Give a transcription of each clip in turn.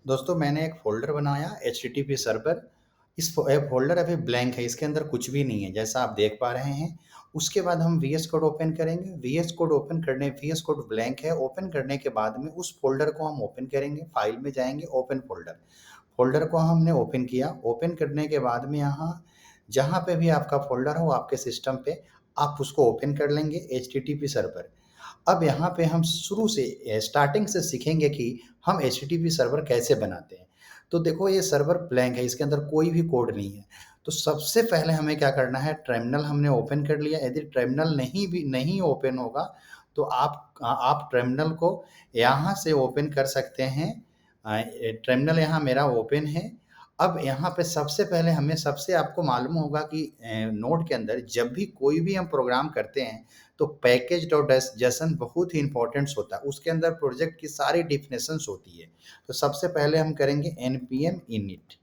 दोस्तों मैंने एक फ़ोल्डर बनाया एचटीटीपी सर्वर। फ़ोल्डर अभी ब्लैंक है, इसके अंदर कुछ भी नहीं है, जैसा आप देख पा रहे हैं। उसके बाद हम वीएस कोड ओपन करेंगे। वीएस कोड ब्लैंक है, ओपन करने के बाद में उस फ़ोल्डर को हम ओपन करेंगे। फाइल में जाएँगे, ओपन फ़ोल्डर। फ़ोल्डर को हमने ओपन किया। ओपन करने के बाद में यहाँ जहाँ पे भी आपका फ़ोल्डर हो आपके सिस्टम पे, आप उसको ओपन कर लेंगे एचटीटीपी सर्वर। अब यहाँ पे हम शुरू से स्टार्टिंग से सीखेंगे कि हम एचटीटीपी सर्वर कैसे बनाते हैं। तो देखो ये सर्वर ब्लैंक है, इसके अंदर कोई भी कोड नहीं है। तो सबसे पहले हमें क्या करना है, टर्मिनल हमने ओपन कर लिया। यदि टर्मिनल नहीं ओपन होगा तो आप टर्मिनल को यहाँ से ओपन कर सकते हैं। टर्मिनल यहाँ मेरा ओपन है। अब यहाँ पे सबसे पहले हमें सबसे आपको मालूम होगा कि नोड के अंदर जब भी कोई भी हम प्रोग्राम करते हैं तो पैकेज डॉट जेसन बहुत ही इंपॉर्टेंट होता है। उसके अंदर प्रोजेक्ट की सारी डिफिनेशंस होती है। तो सबसे पहले हम करेंगे npm init।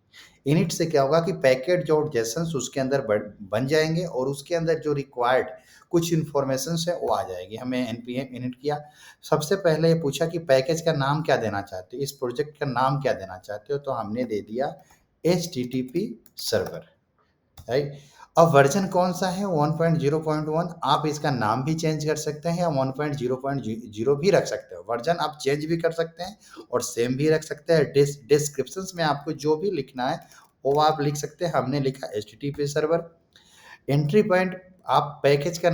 इनिट से क्या होगा कि पैकेज डॉट जेसन उसके अंदर बन जाएंगे और उसके अंदर जो रिक्वायर्ड कुछ इन्फॉर्मेशन है वो आ जाएगी। हमने npm init किया। सबसे पहले ये पूछा कि पैकेज का नाम क्या देना चाहते हो, इस प्रोजेक्ट का नाम क्या देना चाहते हो, तो हमने दे दिया http सर्वर, राइट। अब वर्जन कौन सा है, 1.0.1। आप इसका नाम भी चेंज कर सकते हैं या 1.0.0 भी रख सकते हो। वर्जन आप चेंज भी कर सकते हैं और सेम भी रख सकते हैं। डिस्क्रिप्शन में आपको जो भी लिखना है वो आप लिख सकते हैं। हमने लिखा एचटीटीपी सर्वर। एंट्री पॉइंट आप पैकेज का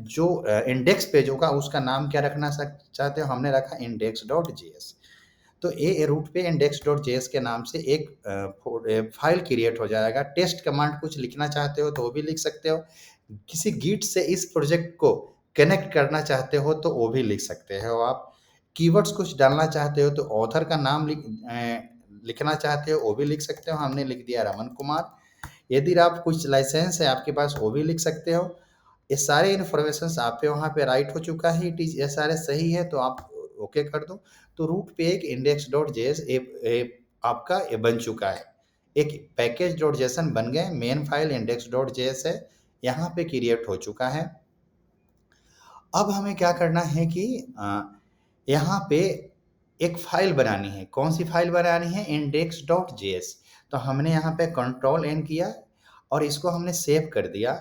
जो इंडेक्स पेज होगा उसका नाम क्या रखना चाहते हो, हमने रखा index.js। तो ये रूट पे index.js के नाम से एक फाइल क्रिएट हो जाएगा। टेस्ट कमांड कुछ लिखना चाहते हो तो वो भी लिख सकते हो। किसी गिट से इस प्रोजेक्ट को कनेक्ट करना चाहते हो तो वो भी लिख सकते हो आप। कीवर्ड्स कुछ डालना चाहते हो तो ऑथर का नाम लिखना चाहते हो वो भी लिख सकते हो। हमने लिख दिया रमन कुमार। यदि आप कुछ लाइसेंस है आपके पास वो भी लिख सकते हो। ये सारे इन्फॉर्मेशन आप पे वहाँ पे राइट हो चुका है। इट इज ये सारे सही है तो आप ओके कर दो। तो रूट पे एक index.js आपका ये बन चुका है। एक पैकेज डॉट जेसन बन गए। मेन फाइल index.js है, यहाँ पे क्रिएट हो चुका है। अब हमें क्या करना है कि यहाँ पे एक फाइल बनानी है। कौन सी फाइल बनानी है, index.js। तो हमने यहाँ पे कंट्रोल एन किया और इसको हमने सेव कर दिया।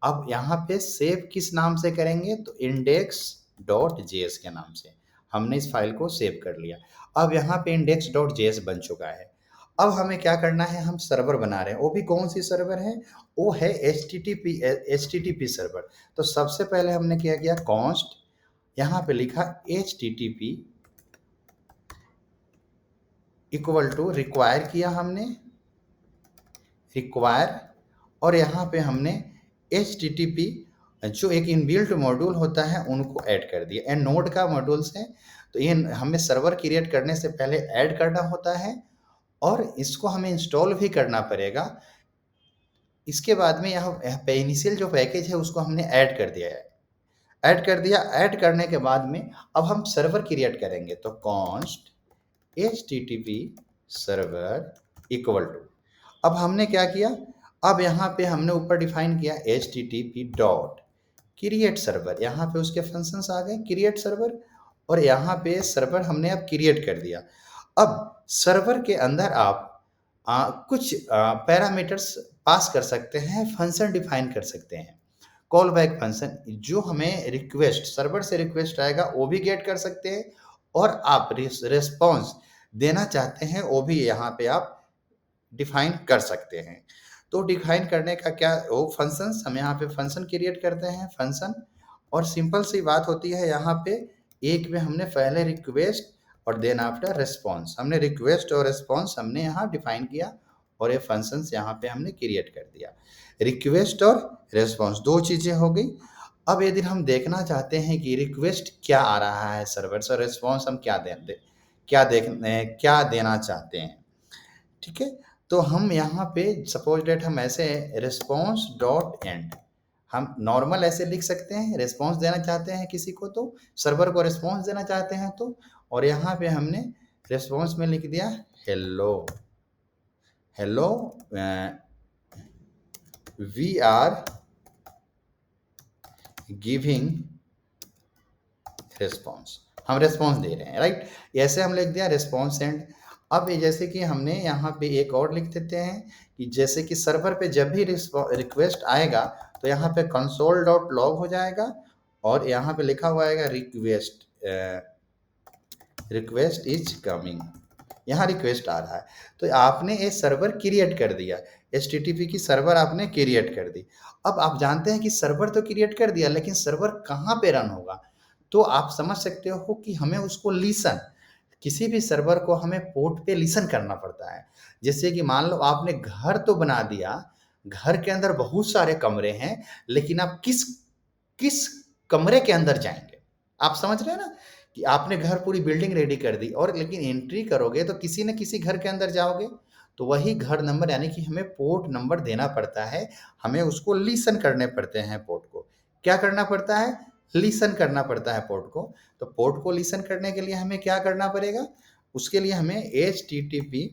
अब यहाँ पे सेव किस नाम से करेंगे, तो index.js के नाम से हमने इस फाइल को सेव कर लिया। अब यहाँ पे index.js बन चुका है। अब हमें क्या करना है, हम सर्वर बना रहे हैं। वो भी कौन सी सर्वर है, वो है एचटीटीपी सर्वर। तो सबसे पहले हमने क्या किया, कॉन्स्ट यहाँ पे लिखा एचटीटीपी इक्वल टू रिक्वायर किया हमने, रिक्वायर। और यहाँ पे हमने एचटीटीपी जो एक इनबिल्ट मॉड्यूल होता है उनको ऐड कर दिया। एंड नोड का मॉड्यूल्स है तो ये हमें सर्वर क्रिएट करने से पहले ऐड करना होता है और इसको हमें इंस्टॉल भी करना पड़ेगा। इसके बाद में यहाँ पे इनिशियल जो पैकेज है उसको हमने ऐड कर दिया है। ऐड करने के बाद में अब हम सर्वर क्रिएट करेंगे। तो const HTTP server equal to, अब हमने क्या किया, अब यहाँ पे हमने ऊपर डिफाइन किया एचटीटीपी डॉट क्रिएट सर्वर। यहाँ पे उसके फंक्शंस आ गए क्रिएट सर्वर और यहाँ पे सर्वर हमने अब क्रिएट कर दिया। अब सर्वर के अंदर आप कुछ पैरामीटर्स पास कर सकते हैं, फंक्शन डिफाइन कर सकते हैं। कॉल बैक फंक्शन जो हमें रिक्वेस्ट सर्वर से रिक्वेस्ट आएगा वो भी गेट कर सकते हैं और आप रिस्पॉन्स देना चाहते हैं वो भी यहाँ पे आप डिफाइन कर सकते हैं। तो डिफाइन करने का क्या, वो फंक्शंस हम यहाँ पे फंक्शन क्रिएट करते हैं फंक्शन। और सिंपल सी बात होती है यहाँ पे, एक में हमने पहले रिक्वेस्ट और देन आफ्टर रिस्पॉन्स, हमने रिक्वेस्ट और रिस्पॉन्स हमने यहाँ डिफाइन किया और ये फंक्शंस यहाँ पे हमने क्रिएट कर दिया। रिक्वेस्ट और रिस्पॉन्स दो चीजें हो गई। अब यदि हम देखना चाहते हैं कि रिक्वेस्ट क्या आ रहा है सर्वर से, रिस्पॉन्स हम क्या देना चाहते हैं, ठीक है। तो हम यहाँ पे सपोज डेट हम ऐसे रिस्पॉन्स डॉट एंड, हम नॉर्मल ऐसे लिख सकते हैं। रिस्पॉन्स देना चाहते हैं किसी को तो सर्वर को रिस्पॉन्स देना चाहते हैं तो, और यहाँ पे हमने रिस्पॉन्स में लिख दिया hello, hello we are giving response, हम रिस्पॉन्स दे रहे हैं, राइट। ऐसे हम लिख दिया रिस्पॉन्स एंड। अब ये जैसे कि हमने यहाँ पे एक और लिख देते हैं कि जैसे कि सर्वर पे जब भी रिक्वेस्ट आएगा तो यहाँ पे कंसोल डॉट लॉग हो जाएगा और यहाँ पे लिखा हुआ आएगा रिक्वेस्ट इज कमिंग। यहाँ रिक्वेस्ट आ रहा है तो आपने ये सर्वर क्रिएट कर दिया, एचटीटीपी की सर्वर आपने क्रिएट कर दी। अब आप जानते हैं कि सर्वर तो क्रिएट कर दिया, लेकिन सर्वर कहाँ पे रन होगा? तो आप समझ सकते हो कि हमें उसको लिसन, किसी भी सर्वर को हमें पोर्ट पे लिसन करना पड़ता है। जैसे कि मान लो आपने घर तो बना दिया, घर के अंदर बहुत सारे कमरे हैं, लेकिन आप किस किस कमरे के अंदर जाएंगे? आप समझ रहे हैं ना कि आपने घर पूरी बिल्डिंग रेडी कर दी और लेकिन एंट्री करोगे तो किसी न किसी घर के अंदर जाओगे। तो वही घर नंबर यानी कि हमें पोर्ट नंबर देना पड़ता है, हमें उसको लिसन करने पड़ते हैं पोर्ट को। क्या करना पड़ता है? लिसन करना पड़ता है पोर्ट को। तो पोर्ट को लिसन करने के लिए हमें क्या करना पड़ेगा? उसके लिए हमें एचटीटीपी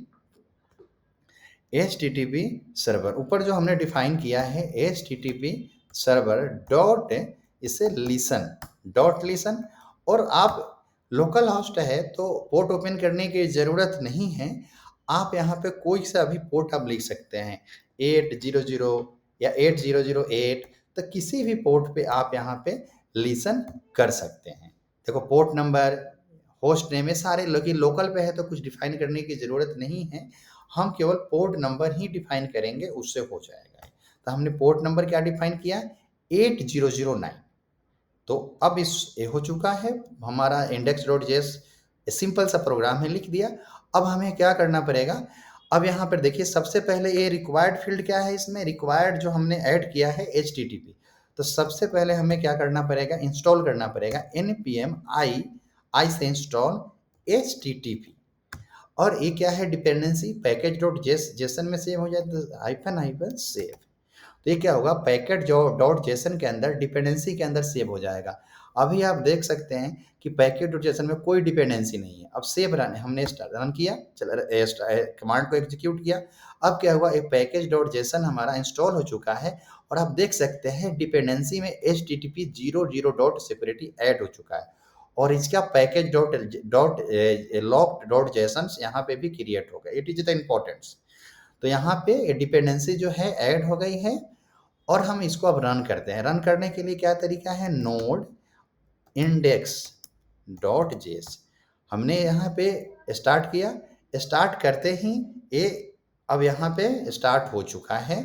सर्वर, ऊपर जो हमने डिफाइन किया है एचटीटीपी सर्वर डॉट इसे लिसन डॉट लिसन। और आप लोकल होस्ट है तो पोर्ट ओपन करने की ज़रूरत नहीं है। आप यहाँ पे कोई सा भी पोर्ट आप लिख सकते हैं, 800 या 8008, तो किसी भी पोर्ट पे आप यहाँ पे लिसन कर सकते हैं। देखो पोर्ट नंबर, होस्ट नेम, ये सारे लोकल पे है तो कुछ डिफाइन करने की ज़रूरत नहीं है। हम केवल पोर्ट नंबर ही डिफाइन करेंगे, उससे हो जाएगा। तो हमने पोर्ट नंबर क्या डिफाइन किया? 8009। तो अब इस ये हो चुका है हमारा इंडेक्स डॉट जेएस, सिंपल सा प्रोग्राम है, लिख दिया। अब हमें क्या करना पड़ेगा? अब यहाँ पर देखिए सबसे पहले ये रिक्वायर्ड फील्ड क्या है, इसमें रिक्वायर्ड जो हमने ऐड किया है एचटीटीपी। तो सबसे पहले हमें क्या करना पड़ेगा? इंस्टॉल करना पड़ेगा npm आई से इंस्टॉल एचटीटीपी। और ये क्या है? डिपेंडेंसी पैकेज डॉट जेसन में सेव हो जाए हाइफन हाइफन सेव। तो ये क्या होगा? पैकेट जो डॉट जेसन के अंदर डिपेंडेंसी के अंदर सेव हो जाएगा। अभी आप देख सकते हैं कि पैकेट डॉट जेसन में कोई डिपेंडेंसी नहीं है। अब सेव रन, हमने रन किया, चल कमांड को एग्जीक्यूट किया। अब क्या हुआ? एक पैकेज डॉट जेसन हमारा इंस्टॉल हो चुका है और आप देख सकते हैं डिपेंडेंसी में HTTP 00 डॉट सिक्योरिटी ऐड हो चुका है और इसका package dot dot locked dot JSON यहाँ पे भी क्रिएट हो गया। It is the importance. तो यहाँ पे डिपेंडेंसी जो है ऐड हो गई है और हम इसको अब रन करते हैं। रन करने के लिए क्या तरीका है? नोड इंडेक्स डॉट जेएस हमने यहाँ पे स्टार्ट किया। स्टार्ट करते ही ये अब यहाँ पे स्टार्ट हो चुका है।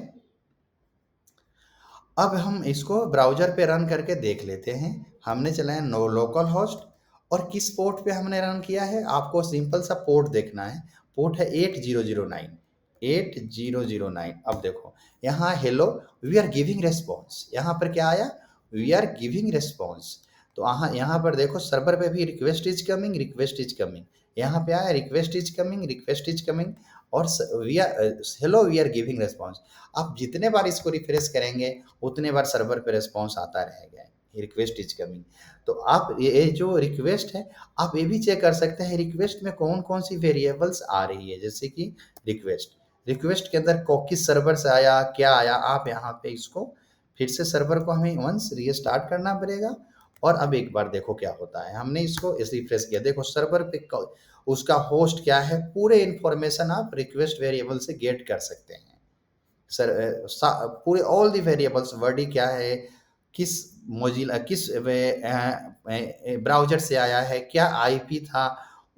अब हम इसको ब्राउजर पे रन करके देख लेते हैं। हमने चलाया नो लोकल होस्ट और किस पोर्ट पे हमने रन किया है, आपको सिंपल सा पोर्ट देखना है। पोर्ट है 8009 8009। अब देखो यहाँ hello we are giving response, यहाँ पर क्या आया? We are giving response. तो यहाँ पर देखो सर्वर पे भी request is coming, request is coming, यहाँ पे आया request is coming, request is coming और we are hello we are giving response. आप जितने बार इसको रिफ्रेश करेंगे उतने बार सर्वर पे रेस्पॉन्स आता रहेगा, रिक्वेस्ट इज कमिंग। तो आप ये जो रिक्वेस्ट है आप ये भी चेक कर सकते हैं रिक्वेस्ट में कौन कौन सी वेरिएबल्स आ रही है। जैसे कि रिक्वेस्ट के अंदर किस सर्वर से आया, क्या आया, आप यहाँ पे इसको फिर से सर्वर को हमें वंस रीस्टार्ट करना पड़ेगा। और अब एक बार देखो क्या होता है। हमने इसको रिफ्रेश किया, देखो सर्वर पे उसका होस्ट क्या है, पूरे इंफॉर्मेशन आप रिक्वेस्ट वेरिएबल से गेट कर सकते हैं। पूरे ऑल दी वेरिएबल्स, वर्डी क्या है, किस मोजिला किस ब्राउजर से आया है, क्या आईपी था,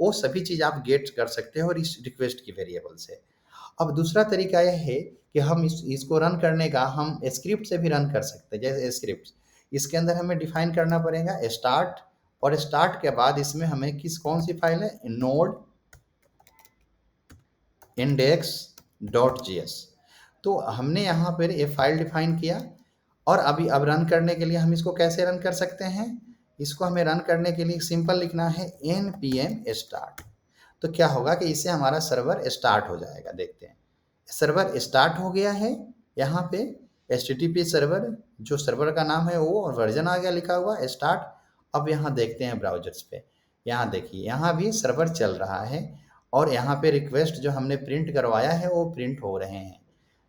वो सभी चीज़ आप गेट कर सकते हो और इस रिक्वेस्ट की वेरिएबल से। अब दूसरा तरीका यह है कि हम इसको रन करने का हम स्क्रिप्ट से भी रन कर सकते हैं। जैसे स्क्रिप्ट, इसके अंदर हमें डिफाइन करना पड़ेगा स्टार्ट, और स्टार्ट के बाद इसमें हमें कौन सी फाइल है? Node index dot JS. तो हमने यहाँ पर ये फाइल डिफाइन किया और अभी अब रन करने के लिए हम इसको कैसे रन कर सकते हैं? इसको हमें रन करने के लिए सिंपल लिखना है npm start। तो क्या होगा कि इससे हमारा सर्वर स्टार्ट हो जाएगा। देखते हैं सर्वर स्टार्ट हो गया है। यहाँ पे HTTP सर्वर, जो सर्वर का नाम है वो, और वर्जन आ गया लिखा हुआ स्टार्ट। अब यहाँ देखते हैं ब्राउजर्स पे, यहाँ देखिए यहाँ भी सर्वर चल रहा है और यहाँ पे रिक्वेस्ट जो हमने प्रिंट करवाया है वो प्रिंट हो रहे हैं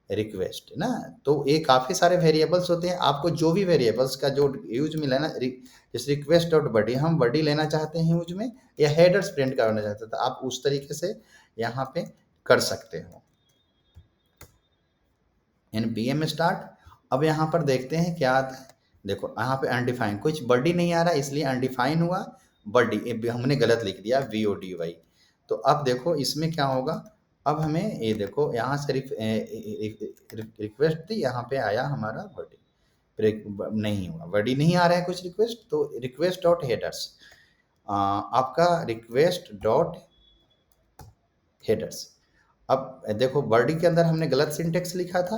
रिक्वेस्ट ना। तो ये काफ़ी सारे वेरिएबल्स होते हैं, आपको जो भी वेरिएबल्स का जो यूज में लेना, जैसे रिक्वेस्ट डॉट बडी, हम बडी लेना चाहते हैं यूज में, या हेडर्स प्रिंट करना चाहते हैं तो आप उस तरीके से यहाँ पे कर सकते हो। npm start. अब यहाँ पर देखते हैं क्या आता है। देखो यहाँ पे अनडिफाइंड कुछ वर्ड ही नहीं आ रहा, इसलिए अनडिफाइंड हुआ। वर्ड हमने गलत लिख दिया VODY। तो अब देखो इसमें क्या होगा। अब हमें ये देखो यहाँ से रिक्वेस्ट थी, यहाँ पे आया हमारा वर्डी। नहीं हुआ, वर्डी नहीं आ रहा है कुछ रिक्वेस्ट, तो रिक्वेस्ट डॉट हेडर्स, आपका रिक्वेस्ट डॉट हेडर्स। अब देखो वर्डी के अंदर हमने गलत सिंटेक्स लिखा था।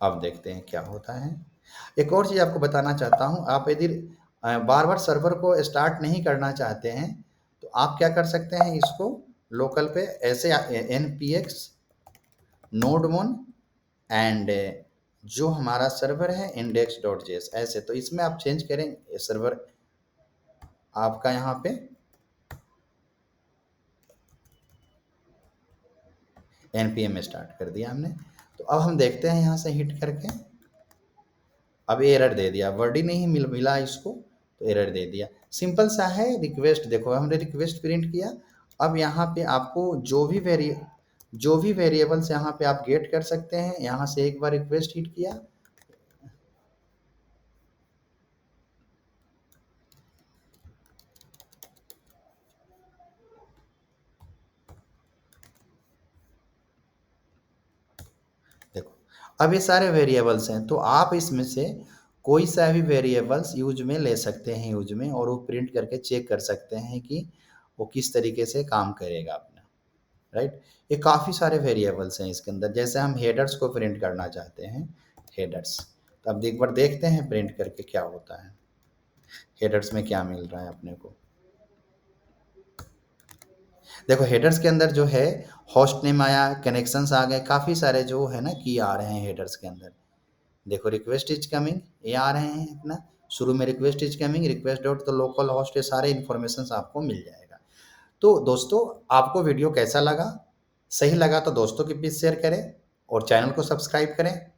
अब देखते हैं क्या होता है। एक और चीज़ आपको बताना चाहता हूँ, आप यदि बार बार सर्वर को स्टार्ट नहीं करना चाहते हैं तो आप क्या कर सकते हैं, इसको लोकल पे ऐसे npx node1 एंड जो हमारा सर्वर है index.js, ऐसे तो इसमें आप चेंज करें सर्वर आपका यहाँ पे npm स्टार्ट कर दिया हमने। तो अब हम देखते हैं यहाँ से हिट करके, अब एरर दे दिया, वर्ड ही नहीं मिला इसको, तो एरर दे दिया। सिंपल सा है। रिक्वेस्ट देखो हमने रिक्वेस्ट प्रिंट किया। अब यहाँ पे आपको जो भी वेरिएबल्स यहाँ पे आप गेट कर सकते हैं, यहाँ से एक बार रिक्वेस्ट हिट किया। देखो अब ये सारे वेरिएबल्स हैं, तो आप इसमें से कोई सा भी वेरिएबल्स यूज में ले सकते हैं यूज में, और वो प्रिंट करके चेक कर सकते हैं कि वो किस तरीके से काम करेगा अपना, राइट। ये काफ़ी सारे वेरिएबल्स हैं इसके अंदर। जैसे हम हेडर्स को प्रिंट करना चाहते हैं, हेडर्स, तो अब एक बार देखते हैं प्रिंट करके क्या होता है, हेडर्स में क्या मिल रहा है अपने को। देखो हेडर्स के अंदर जो है होस्ट नेम आया, कनेक्शंस आ गए, काफ़ी सारे जो है ना की आ रहे हैं हेडर्स के अंदर। देखो रिक्वेस्ट इज कमिंग, ये आ रहे हैं अपना, शुरू में request is coming, request dot तो लोकल होस्ट, ये सारे इन्फॉर्मेशन आपको मिल जाएगा। तो दोस्तों आपको वीडियो कैसा लगा, सही लगा तो दोस्तों के बीच शेयर करें और चैनल को सब्सक्राइब करें।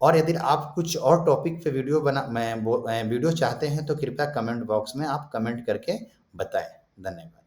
और यदि आप कुछ और टॉपिक पे वीडियो चाहते हैं तो कृपया कमेंट बॉक्स में आप कमेंट करके बताएं। धन्यवाद।